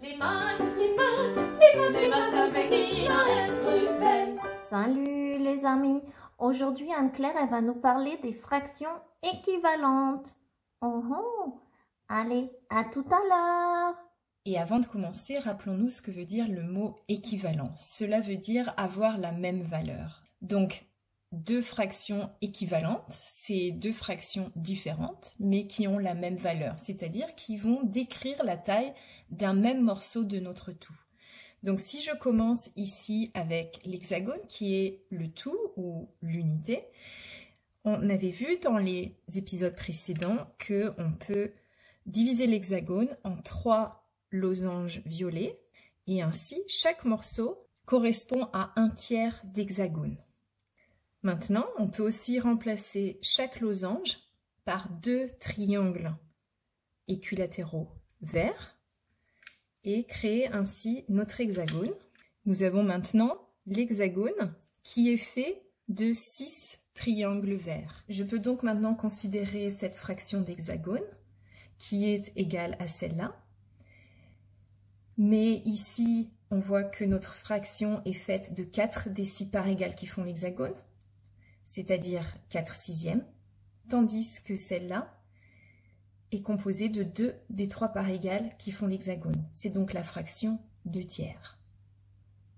Les maths avec Ina Ruben. Salut les amis, aujourd'hui Anne-Claire elle va nous parler des fractions équivalentes. Oh oh, allez, à tout à l'heure. Et avant de commencer, rappelons-nous ce que veut dire le mot équivalent. Cela veut dire avoir la même valeur. Donc, deux fractions équivalentes, c'est deux fractions différentes, mais qui ont la même valeur, c'est-à-dire qui vont décrire la taille d'un même morceau de notre tout. Donc, si je commence ici avec l'hexagone, qui est le tout ou l'unité, on avait vu dans les épisodes précédents qu'on peut diviser l'hexagone en 3 losanges violets, et ainsi, chaque morceau correspond à 1/3 d'hexagone. Maintenant, on peut aussi remplacer chaque losange par 2 triangles équilatéraux verts et créer ainsi notre hexagone. Nous avons maintenant l'hexagone qui est fait de 6 triangles verts. Je peux donc maintenant considérer cette fraction d'hexagone qui est égale à celle-là. Mais ici, on voit que notre fraction est faite de 4 des 6 parts égales qui font l'hexagone, c'est-à-dire 4/6, tandis que celle-là est composée de 2 des 3 parts égales qui font l'hexagone. C'est donc la fraction 2/3.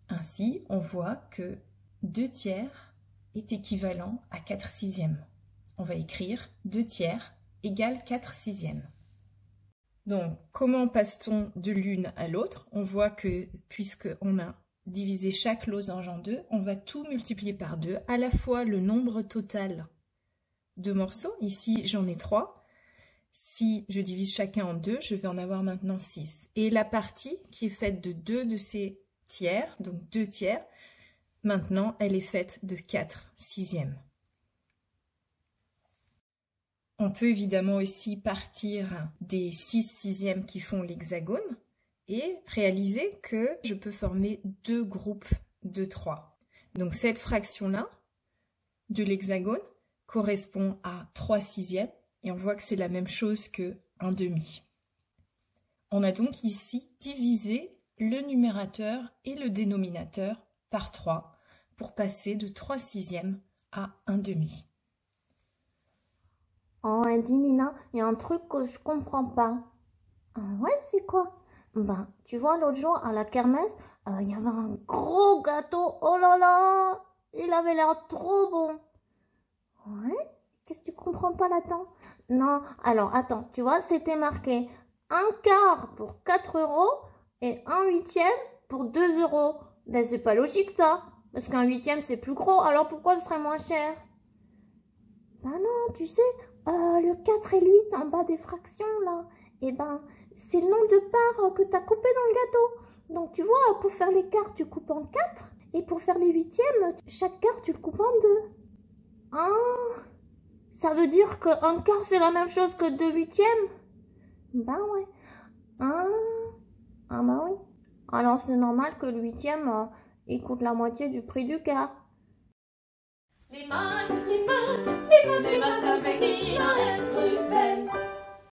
Ainsi, on voit que 2/3 est équivalent à 4/6. On va écrire 2/3 égale 4/6. Donc, comment passe-t-on de l'une à l'autre? On voit que, puisqu'on a diviser chaque losange en 2, on va tout multiplier par 2, à la fois le nombre total de morceaux, ici j'en ai 3, si je divise chacun en 2, je vais en avoir maintenant 6. Et la partie qui est faite de 2 de ces tiers, donc 2/3, maintenant elle est faite de 4/6. On peut évidemment aussi partir des 6/6 qui font l'hexagone, et réaliser que je peux former 2 groupes de 3. Donc cette fraction-là de l'hexagone correspond à 3/6, et on voit que c'est la même chose que 1/2. On a donc ici divisé le numérateur et le dénominateur par 3 pour passer de 3/6 à 1/2. Oh, elle dit Nina, il y a un truc que je comprends pas. Ah ouais, c'est quoi? Ben, tu vois, l'autre jour, à la kermesse, il y avait un gros gâteau. Oh là là, il avait l'air trop bon. Ouais, qu'est-ce que tu comprends pas là-dedans? Non, alors, attends, tu vois, c'était marqué 1/4 pour 4 € et 1/8 pour 2 €. Ben, c'est pas logique, ça. Parce qu'un 8e, c'est plus gros. Alors, pourquoi ce serait moins cher? Ben non, tu sais, le 4 et le 8 en bas des fractions, là, eh ben, c'est le nombre de parts que tu as coupé dans le gâteau. Donc, tu vois, pour faire les quarts, tu coupes en 4. Et pour faire les 8e, chaque quart, tu le coupes en 2. Ah, ça veut dire que 1/4, c'est la même chose que 2/8? Ben ouais. Ah ben oui. Alors, c'est normal que le 8e, il coûte la moitié du prix du quart. Les maths avec Ina Ruben.